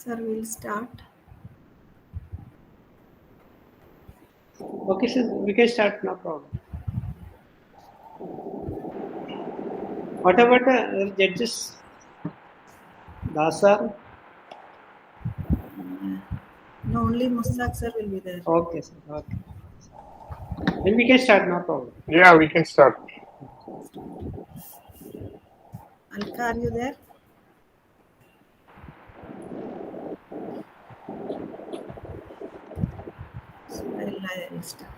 Sir, we'll start. Okay, sir, we can start, no problem. What about the judges? Das sir? No, only Mustaq sir will be there. Okay, sir. Okay. Then we can start, no problem. Yeah, we can start. Alka, are you there? So I'll start.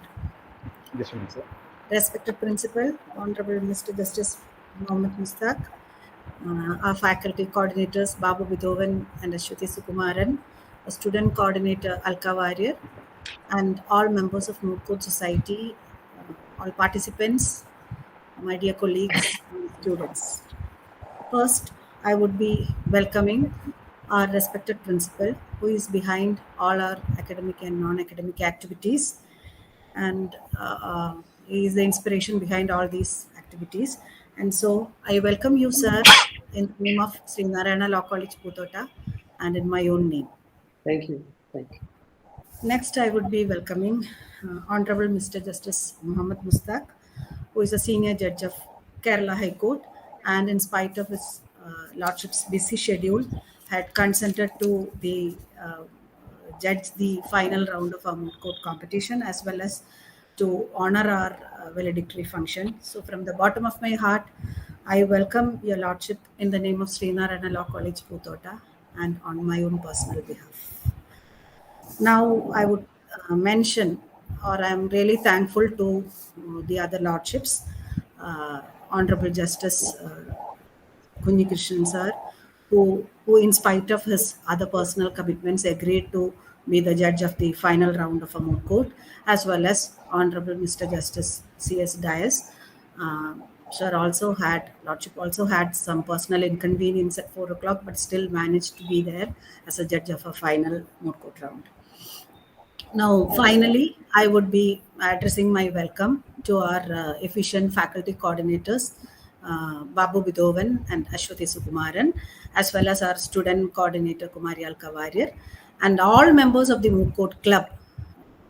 Yes, sir. Respected Principal, Honorable Mr. Justice Mohammed Mustaq, our faculty coordinators Babu Bidovan and Ashwati Sukumaran, a student coordinator Alka Warrior, and all members of Moot Court Society, all participants, my dear colleagues and students. First, I would be welcoming our respected principal, who is behind all our academic and non-academic activities, and he is the inspiration behind all these activities. And so I welcome you, sir, in the name of Sri Narayana Law College, Putota, and in my own name. Thank you. Thank you. Next, I would be welcoming Honorable Mr. Justice Mohammed Mustaq, who is a senior judge of Kerala High Court, and in spite of his lordship's busy schedule, had consented to judge the final round of our Moot Court competition, as well as to honor our valedictory function. So, from the bottom of my heart, I welcome your lordship in the name of Sri Narayana Law College, Putota, and on my own personal behalf. Now, I would mention, or I'm really thankful to the other lordships, Honorable Justice Kunji Krishnan sir, who in spite of his other personal commitments agreed to be the judge of the final round of a Moot Court, as well as Honorable Mr. Justice C.S. Dias. Lordship also had some personal inconvenience at 4 o'clock, but still managed to be there as a judge of a final Moot Court round. Now, finally, I would be addressing my welcome to our efficient faculty coordinators, Babu Bidovan and Ashwati Sukumaran, as well as our student coordinator, Kumari Alka Warrior, and all members of the Moot Court Club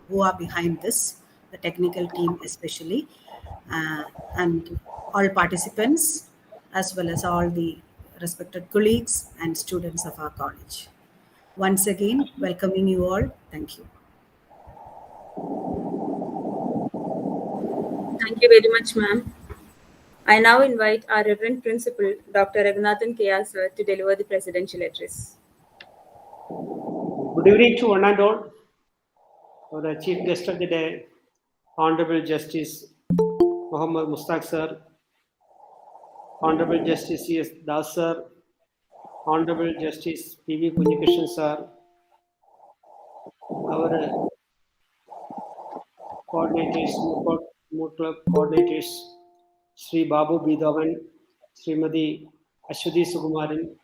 who are behind this, the technical team especially, and all participants, as well as all the respected colleagues and students of our college. Once again, welcoming you all. Thank you. Thank you very much, ma'am. I now invite our Reverend Principal, Dr. Raghunathan K.R. sir, to deliver the presidential address. Good evening to one and all. For the chief guest of the day, Honorable Justice Mohammed Mustaq sir, Honorable Justice C.S. Das sir, Honorable Justice P.V. Kunjikrishnan sir, our coordinators, Moot Club coordinators, Sri Babu Bidavan, Srimati Ashwati Sukumaran,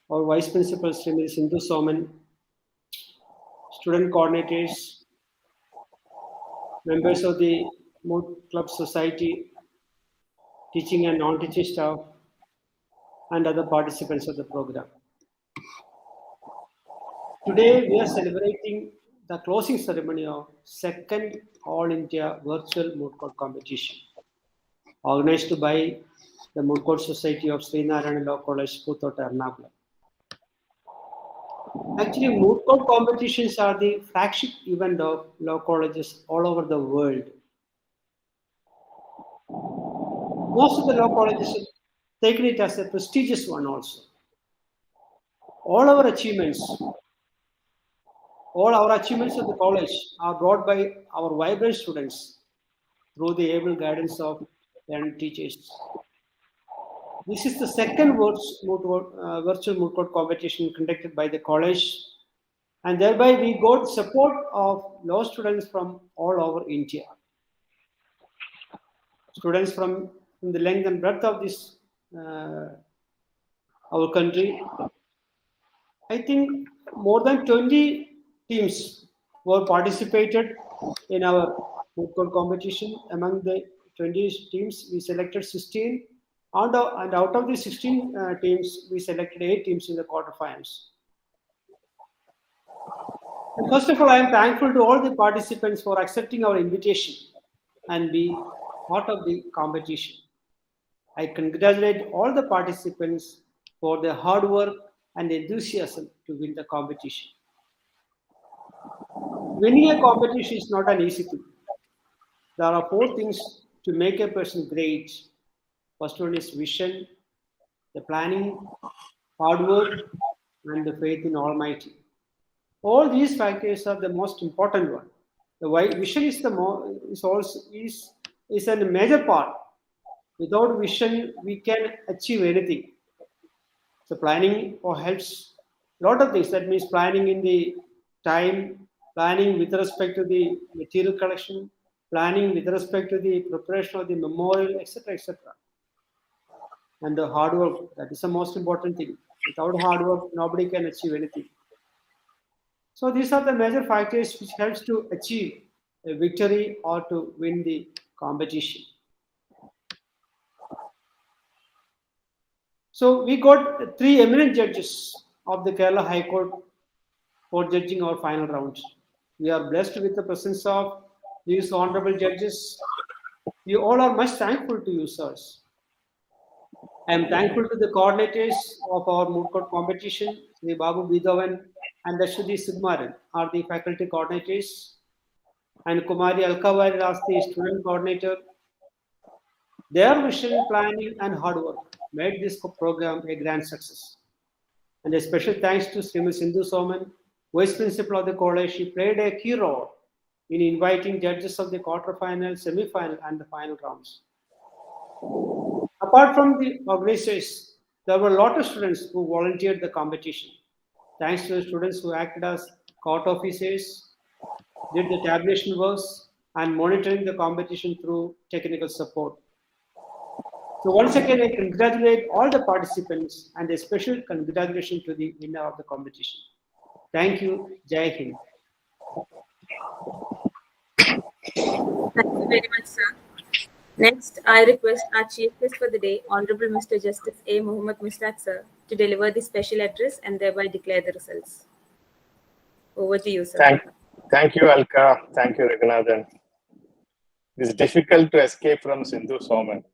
our Vice Principal Srimati Sindhu Soman, student coordinators, members of the Moot Club Society, teaching and non-teaching staff, and other participants of the program. Today, we are celebrating the closing ceremony of second All India Virtual Moot Court Competition, organized by the Moot Court Society of Sri Narayana Law College, Putota, Ernakulam. Actually, Moot Court competitions are the flagship event of law colleges all over the world. Most of the law colleges have taken it as a prestigious one also. All our achievements of the college are brought by our vibrant students through the able guidance of learned teachers. This is the second virtual Moot Court competition conducted by the college, and thereby we got support of law students from all over India. Students from the length and breadth of this our country. I think more than 20 teams were participated in our Moot Court competition. Among the 20 teams, we selected 16, and out of the 16 teams, we selected 8 teams in the quarterfinals. First of all, I am thankful to all the participants for accepting our invitation and be part of the competition. I congratulate all the participants for their hard work and enthusiasm to win the competition. Winning a competition is not an easy thing. There are 4 things to make a person great. First one is vision, the planning, hard work, and the faith in Almighty. All these factors are the most important one. The vision is is a major part. Without vision, we can achieve anything. So planning or helps a lot of things. That means planning in the time, planning with respect to the material collection, planning with respect to the preparation of the memorial, etc., etc. And the hard work, that is the most important thing. Without hard work, nobody can achieve anything. So these are the major factors which helps to achieve a victory or to win the competition. So we got 3 eminent judges of the Kerala High Court for judging our final round. We are blessed with the presence of these honorable judges. We all are much thankful to you, sirs. I am thankful to the coordinators of our Moot Court competition, Sri Babu Bidavan and Ashwati Sugmaran are the faculty coordinators, and Kumari Alkavari as the student coordinator. Their vision, planning, and hard work made this program a grand success. And a special thanks to Srimati Sindhu Soman, Vice Principal of the college. She played a key role in inviting judges of the quarterfinal, semi-final, and the final rounds. Apart from the organizers, there were a lot of students who volunteered the competition. Thanks to the students who acted as court officers, did the tabulation works, and monitoring the competition through technical support. So once again, I congratulate all the participants and a special congratulations to the winner of the competition. Thank you. Jai Hind. Thank you very much, sir. Next, I request our Chief Guest for the day, Honorable Mr. Justice A. Mohammed Mustaq, sir, to deliver the special address and thereby declare the results. Over to you, sir. Thank you, Alka. Thank you, Raghunathan. It is difficult to escape from Sindhu Soman.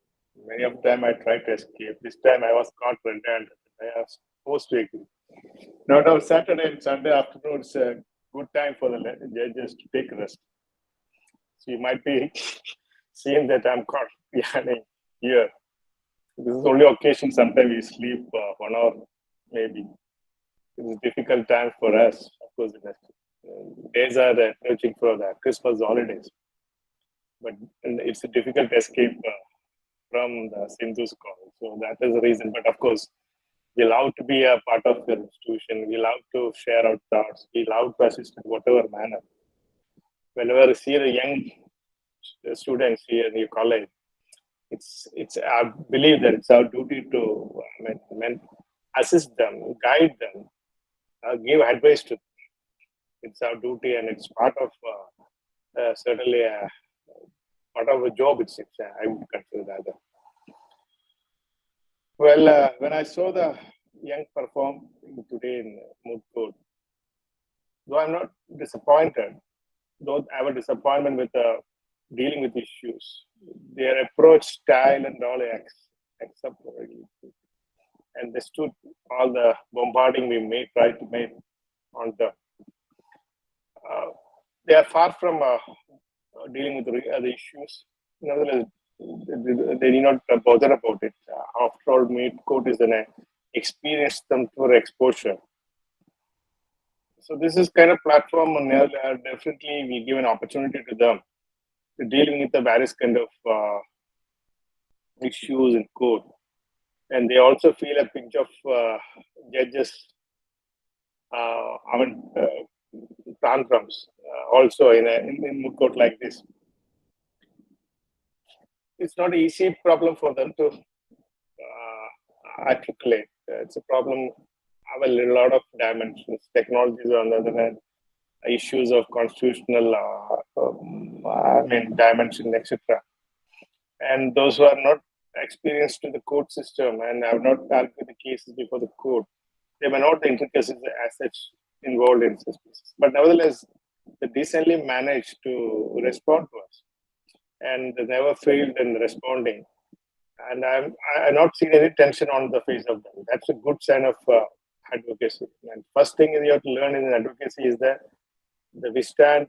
Many of the time I tried to escape. This time I was caught red-handed. I was forced to agree. No doubt Saturday and Sunday afternoon is a good time for the judges to take rest. So you might be seeing that I'm caught behind here. This is the only occasion sometimes we sleep 1 hour, maybe. It is a difficult time for us. Of course, days are approaching for the Christmas holidays. But it's a difficult escape from the Sindhu's call. So that is the reason. But of course, we love to be a part of your institution. We love to share our thoughts. We love to assist in whatever manner. Whenever we see the young students here in your college, I believe that it's our duty to assist them, guide them, give advice to them. It's our duty, and it's part of certainly part of a job. I would consider that. Well, when I saw the young perform today in Moot Court, though I'm not disappointed, though I have a disappointment with dealing with issues, their approach, style, and all acceptable. And they stood all the bombarding we tried to make on the. They are far from dealing with the issues. Nevertheless, they need not bother about it. After all, Moot Court is an experience them for exposure. So this is kind of platform, and definitely we give an opportunity to them to dealing with the various kind of issues in court, and they also feel a pinch of judges. Tantrums also in Moot Court like this. It's not an easy problem for them to articulate. It's a problem have a lot of dimensions. Technologies, on the other hand, issues of constitutional dimension, etc. And those who are not experienced to the court system and have not argued the cases before the court, they may not the intricacies as such involved in such cases. But nevertheless, they decently managed to respond to us, and they never failed in responding. And I've not seen any tension on the face of them. That's a good sign of advocacy. And first thing you have to learn in advocacy is that the withstand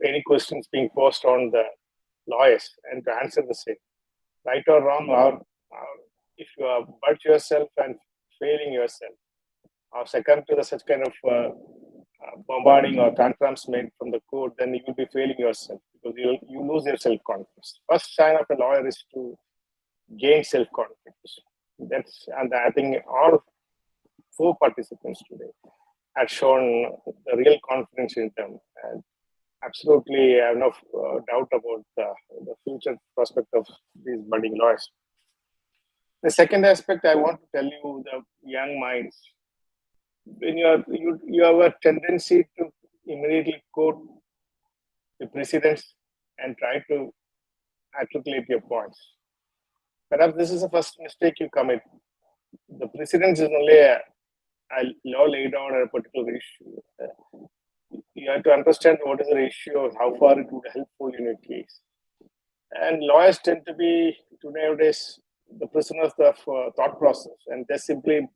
any questions being posed on the lawyers and to answer the same, right or wrong, or if you are but yourself and failing yourself, or succumb to the such kind of bombarding or tantrums made from the court, then you will be failing yourself because you lose your self-confidence. First sign of a lawyer is to gain self-confidence. And I think all 4 participants today had shown the real confidence in them. And absolutely, I have no doubt about the future prospect of these budding lawyers. The second aspect I want to tell you, the young minds, when you have a tendency to immediately quote the precedents and try to articulate your points. Perhaps this is the first mistake you commit. The precedents is only a law laid down on a particular issue. You have to understand what is the issue, how far it would be helpful in your case. And lawyers tend to be nowadays the prisoners of thought process, and they simply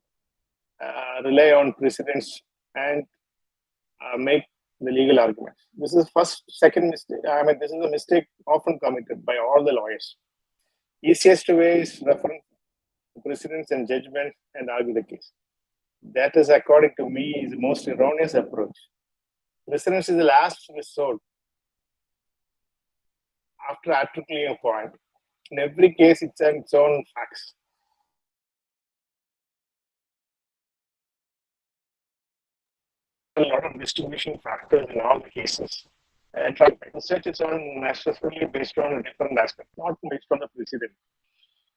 rely on precedents and make the legal arguments. This is second mistake. I mean, this is a mistake often committed by all the lawyers. Easiest way is refer to precedents and judgments and argue the case. That is, according to me, is the most erroneous approach. Precedents is the last resort after articulating a point. In every case, it's its own facts. A lot of distinguishing factors in all the cases. And research is necessarily based on a different aspect, not based on the precedent.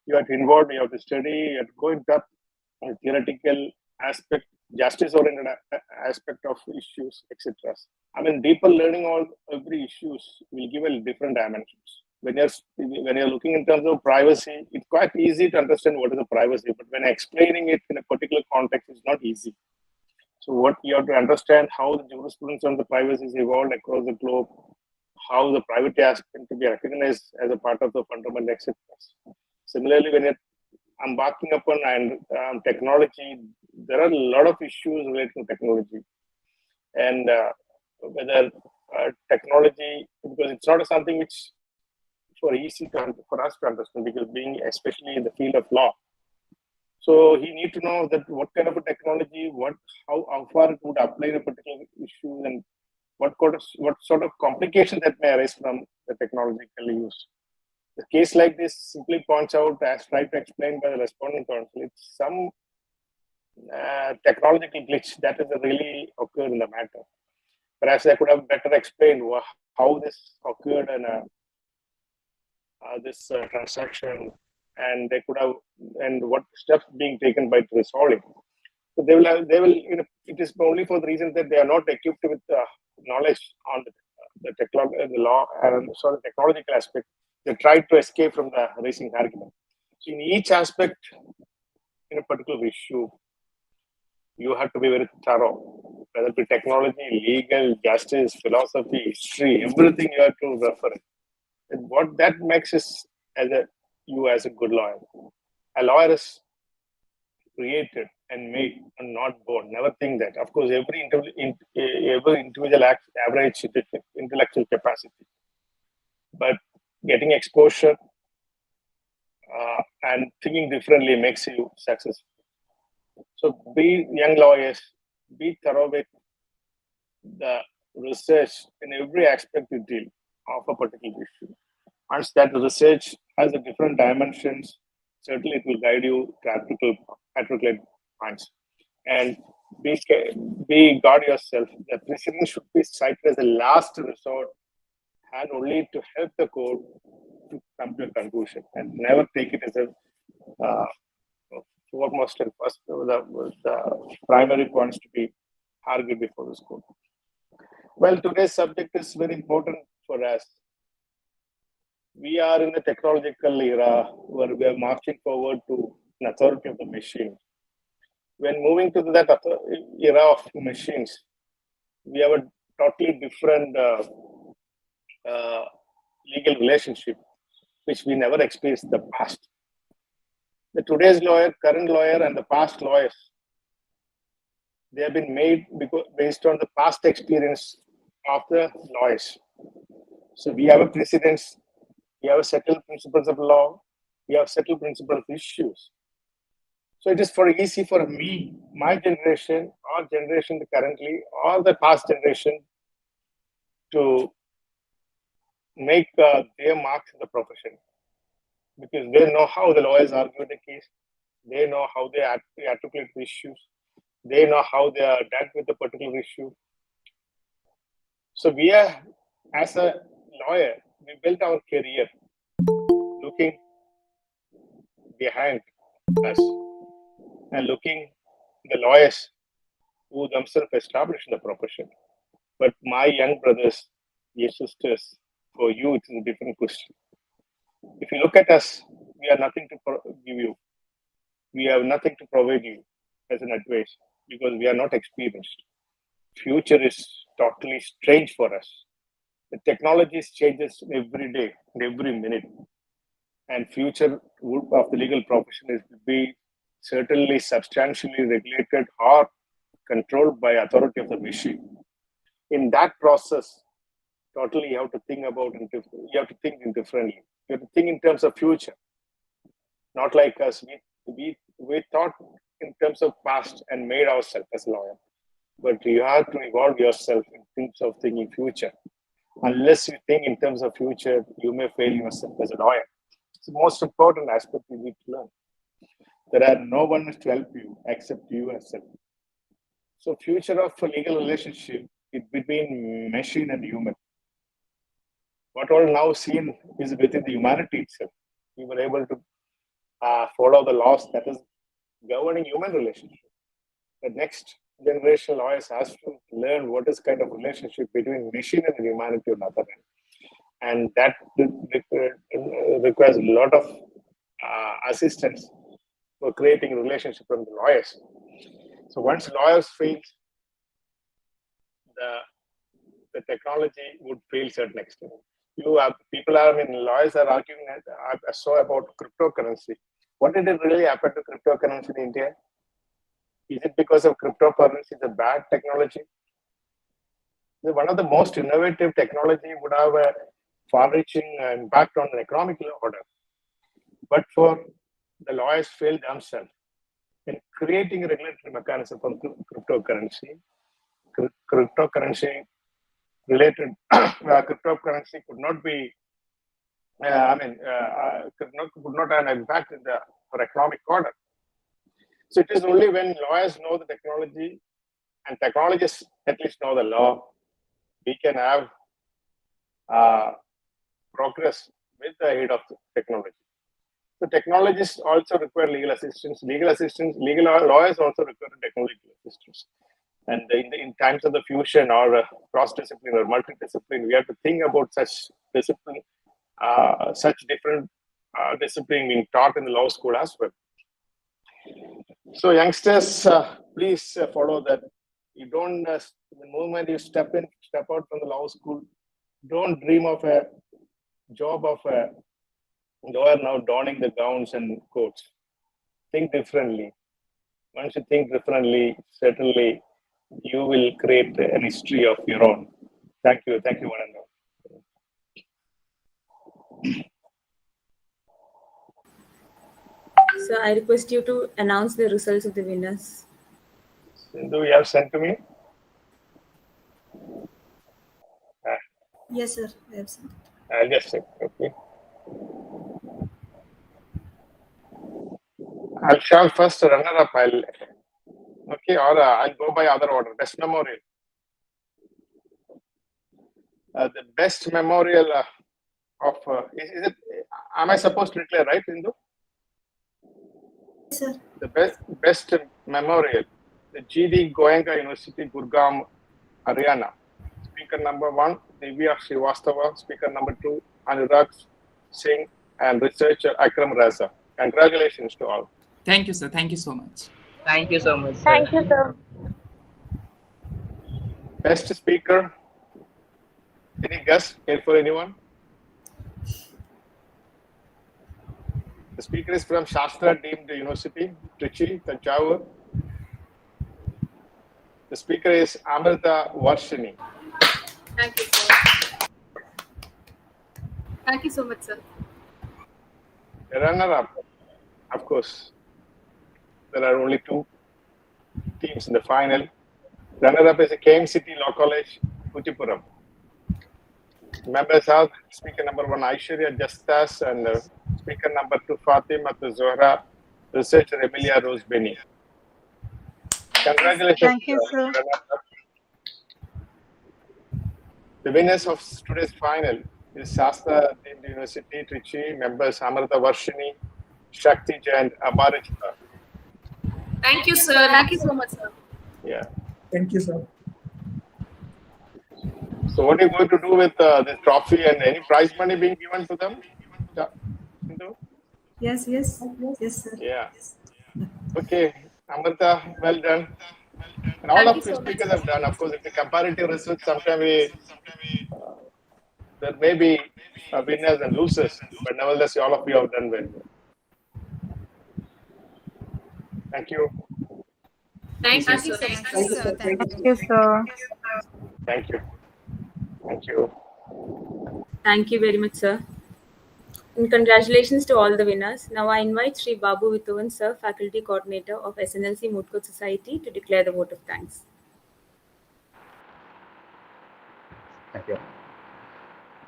You have to involve, you have to study, you have to go in depth on the theoretical aspect, justice-oriented aspect of issues, etc. I mean, deeper learning on every issues will give a different dimensions. When you're looking in terms of privacy, it's quite easy to understand what is the privacy, but when explaining it in a particular context, it's not easy. So what you have to understand how the jurisprudence on the privacy is evolved across the globe, how the privacy aspect to be recognized as a part of the fundamental acceptance. Similarly, when you're embarking upon technology, there are a lot of issues related to technology. And whether technology, because it's not something which for easy for us to understand, because being especially in the field of law. So he need to know that what kind of a technology, how far it would apply in a particular issue, and what sort of complications that may arise from the technological use. The case like this simply points out, as tried to explain by the respondent counsel, it's some technological glitch that is really occurred in the matter. Perhaps I could have better explained how this occurred and this transaction, and they could have, and what steps being taken by resolving. So they will, it is only for the reason that they are not equipped with knowledge on the law and the technological aspect. They try to escape from the raising argument. So in each aspect, in a particular issue, you have to be very thorough, whether it be technology, legal, justice, philosophy, history, everything you have to refer it. And what that makes is you as a good lawyer. A lawyer is created and made and not born. Never think that. Of course, every individual acts average intellectual capacity, but getting exposure and thinking differently makes you successful. So be young lawyers, be thorough with the research in every aspect you deal of a particular issue. Once that research has a different dimensions, certainly it will guide you to articulate points. And be guard yourself. The precedent should be cited as a last resort and only to help the court to come to a conclusion, and never take it as a foremost and first the primary points to be argued before this court. Well, today's subject is very important for us. We are in the technological era where we are marching forward to an authority of the machine. when moving to that era of machines, we have a totally different legal relationship, which we never experienced in the past. The today's lawyer, current lawyer, and the past lawyers, they have been made based on the past experience of the lawyers. So we have a precedence, we have a settled principles of law, we have settled principles of issues. So it is easy for me, my generation, our generation currently, or the past generation, to make their marks in the profession, because they know how the lawyers argue the case, they know how they articulate the issues, they know how they are dealt with the particular issue. So we are, as a lawyer, we built our career looking behind us and looking the lawyers who themselves established the profession. But my young brothers, dear sisters, for you it is a different question. If you look at us, we have nothing to give you. We have nothing to provide you as an advice because we are not experienced. Future is totally strange for us. The technology changes every day and every minute. And future of the legal profession is to be certainly substantially regulated or controlled by authority of the machine. In that process, totally you have to think about it. You have to think differently. You have to think in terms of future. Not like us. We thought in terms of past and made ourselves as a lawyer. But you have to evolve yourself in terms of thinking future. Unless you think in terms of future, you may fail yourself as a lawyer. It's the most important aspect you need to learn. There are no one to help you except you yourself. So future of a legal relationship is between machine and human. What all now seen is within the humanity itself. We were able to follow the laws that is governing human relationship. The next generation lawyers has to learn what is kind of relationship between machine and humanity on the other hand. And that requires a lot of assistance for creating a relationship from the lawyers. So once lawyers fail, the technology would fail to an extent. Lawyers are arguing. I saw about cryptocurrency. What did it really happen to cryptocurrency in India? Is it because of cryptocurrency is a bad technology? One of the most innovative technology would have a far-reaching impact on the economic order. But for the lawyers failed themselves in creating a regulatory mechanism for cryptocurrency. Cryptocurrency related cryptocurrency could not be could not have an impact in the economic order. So it is only when lawyers know the technology and technologists at least know the law, we can have progress with the aid of technology. So technologists also require legal assistance. Legal lawyers also require technological assistance. And in times of the fusion or cross-discipline or multidiscipline, we have to think about such discipline, such different discipline being taught in the law school as well. So youngsters, please follow that. You don't, the moment you step out from the law school, don't dream of a job of a lawyer now donning the gowns and coats. Think differently. Once you think differently, certainly you will create an history of your own. Thank you. Thank you, one and all. So I request you to announce the results of the winners. Do you have sent to me? Yes, sir. I have sent it. I'll just check. Okay. I'll show first runner-up. Okay, or I'll go by other order. Best memorial. The best memorial of is it? Am I supposed to declare right, Hindu? Yes, sir. The best memorial. The GD Goenka University, Gurgaon, Haryana. Speaker number 1, Divya Srivastava. Speaker number 2, Anurag Singh, and researcher Akram Raza. Congratulations to all. Thank you, sir. Thank you so much. Thank you so much, sir. Thank you, sir. Best speaker. Any guess? Here for anyone? The speaker is from Shastra Deemed University, Trichy, Tanjavur. The speaker is Amrita Varshini. Thank you, sir. Thank you so much, sir. The runner-up, of course, there are only two teams in the final. Runner-up is a KMCT Law College, Kutipuram. Members are speaker number 1, Aishwarya Justas, and speaker number 2, Fatima Zohra, researcher Emilia Rose Benny. Congratulations. Thank you, sir. runner-up. The winners of today's final is Shastra Deemed University, Trichy, members Amrita Varshini, Shakti Jain, Amarita. Thank you, sir. Thank you so much, sir. Yeah. Thank you, sir. So what are you going to do with this trophy and any prize money being given to them? Yeah. Sindhu? Yes, yes, yes, sir. Yeah. Okay, Amrita, well done. And all of the speakers have done. Of course, if the comparative results, sometimes there may be winners and losers, but nevertheless, all of you have done well. Thank you. Thank you, sir. Thank you, sir. Thank you, Thank you, sir. Thank you. Thank you. Thank you very much, sir. And congratulations to all the winners. Now I invite Sri Babu Vithovan, sir, Faculty Coordinator of SNLC Moot Society, to declare the vote of thanks. Thank you.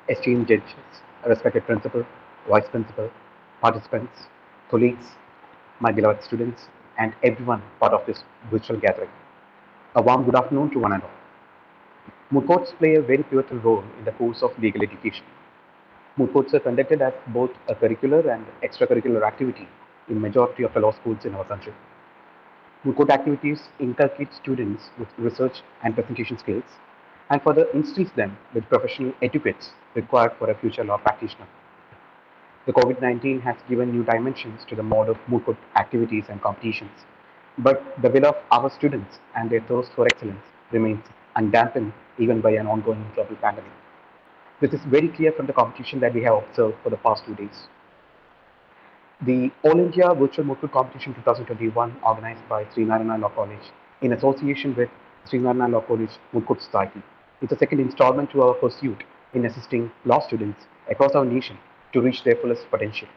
Esteemed judges, respected principal, vice principal, participants, colleagues, my beloved students, and everyone part of this virtual gathering. A warm good afternoon to one and all. Moot courts play a very pivotal role in the course of legal education. Moot courts are conducted as both a curricular and extracurricular activity in majority of the law schools in our country. Moot court activities inculcate students with research and presentation skills and further instills them with professional etiquettes required for a future law practitioner. The COVID-19 has given new dimensions to the mode of moot court activities and competitions, but the will of our students and their thirst for excellence remains undampened even by an ongoing global pandemic. This is very clear from the competition that we have observed for the past 2 days. The All India Virtual Moot Court Competition 2021, organized by Sri Narayana Law College in association with Sri Narayana Law College Moot Court Society, is the second installment to our pursuit in assisting law students across our nation to reach their fullest potential.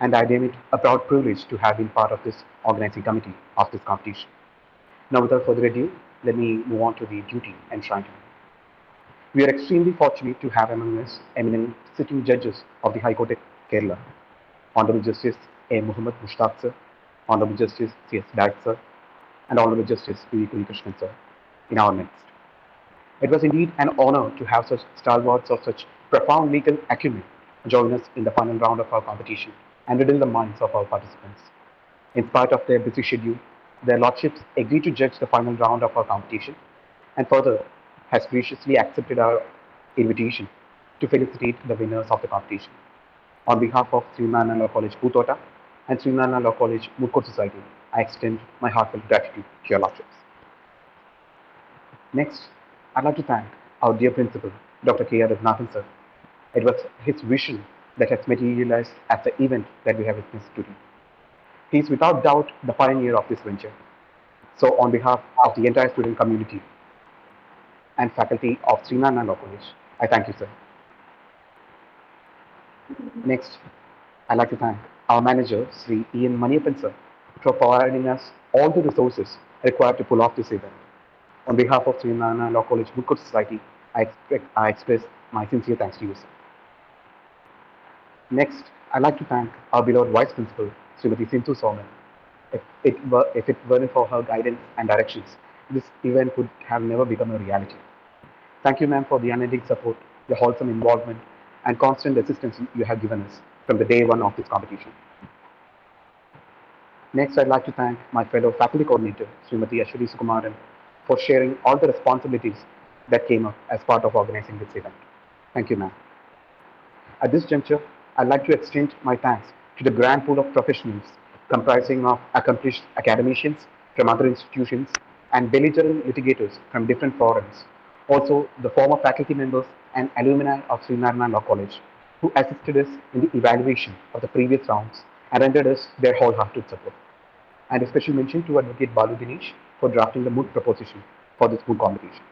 And I deem it a proud privilege to have been part of this organizing committee of this competition. Now, without further ado, let me move on to the duty enshrined. We are extremely fortunate to have among us eminent sitting judges of the High Court of Kerala, Honorable Justice A. Muhammad Mushtaq sir, Honorable Justice C.S. Dag sir, and Honorable Justice P. Krishnan sir in our midst. It was indeed an honor to have such stalwarts of such profound legal acumen join us in the final round of our competition and riddle the minds of our participants. In spite of their busy schedule, their lordships agreed to judge the final round of our competition and further has graciously accepted our invitation to felicitate the winners of the competition. On behalf of Sri Narayana Law College, Putota, and Sri Narayana Law College, Moot Court Society, I extend my heartfelt gratitude to your lordships. Next, I'd like to thank our dear principal, Dr. K. R. Raghunathan sir. It was his vision that has materialized at the event that we have witnessed today. He is without doubt the pioneer of this venture. So on behalf of the entire student community and faculty of Sri Narayana Law College, I thank you, sir. Next, I'd like to thank our manager, Sri Ian Maniappan sir, for providing us all the resources required to pull off this event. On behalf of Sri Narayana Law College Moot Court Society, I express my sincere thanks to you, sir. Next, I'd like to thank our beloved Vice Principal, Srimati Sindhu Soman. If it weren't for her guidance and directions, this event would have never become a reality. Thank you, ma'am, for the unending support, the wholesome involvement, and constant assistance you have given us from the day one of this competition. Next, I'd like to thank my fellow faculty coordinator, Srimati Ashwini Sukumaran, for sharing all the responsibilities that came up as part of organizing this event. Thank you, ma'am. At this juncture, I'd like to extend my thanks to the grand pool of professionals comprising of accomplished academicians from other institutions, and belligerent litigators from different forums. Also, the former faculty members and alumni of Srinarayana Law College, who assisted us in the evaluation of the previous rounds and rendered us their wholehearted support. And a special mention to Advocate Balu Dinesh for drafting the Moot proposition for this Moot competition.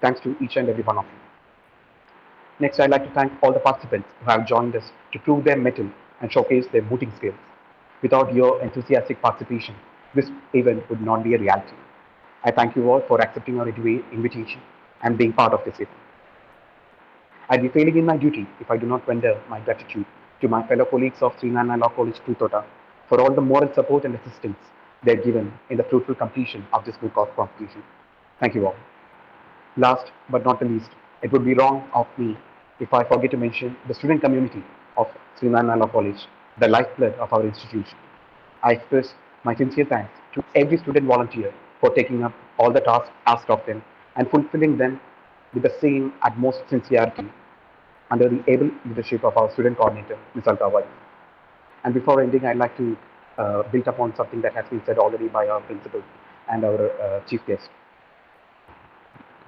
Thanks to each and every one of you. Next, I'd like to thank all the participants who have joined us to prove their mettle and showcase their mooting skills. Without your enthusiastic participation, this event would not be a reality. I thank you all for accepting our invitation and being part of this event. I'd be failing in my duty if I do not render my gratitude to my fellow colleagues of Srinarayana Law College, Tutota, for all the moral support and assistance they have given in the fruitful completion of this Moot competition. Thank you all. Last but not the least, it would be wrong of me if I forget to mention the student community of Srinarayana Law College, the lifeblood of our institution. I express my sincere thanks to every student volunteer for taking up all the tasks asked of them and fulfilling them with the same utmost sincerity under the able leadership of our student coordinator, Ms. Altawari. And before ending, I'd like to build upon something that has been said already by our principal and our chief guest.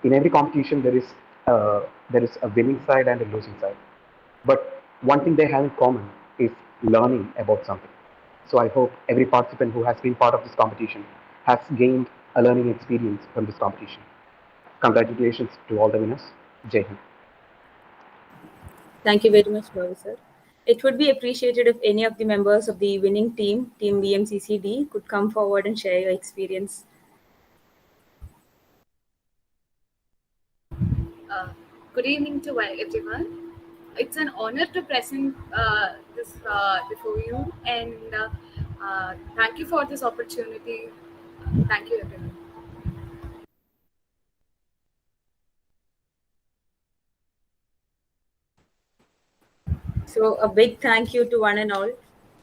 In every competition, there is a winning side and a losing side. But one thing they have in common is learning about something. So I hope every participant who has been part of this competition has gained a learning experience from this competition. Congratulations to all the winners. Jai Hind. Thank you very much, Bhavi sir. It would be appreciated if any of the members of the winning team, Team VMCCD, could come forward and share your experience. Good evening to everyone. It's an honor to present this before you, and thank you for this opportunity. Thank you, everyone. So a big thank you to one and all.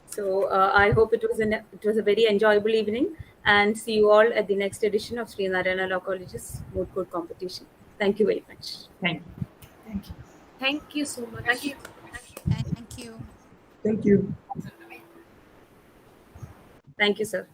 So I hope it was a very enjoyable evening, and see you all at the next edition of Srinarayana Law College's Moot Court competition. Thank you very much. Thank you. Thank you. Thank you so much. Thank you. Thank you. Thank you. Thank you, sir.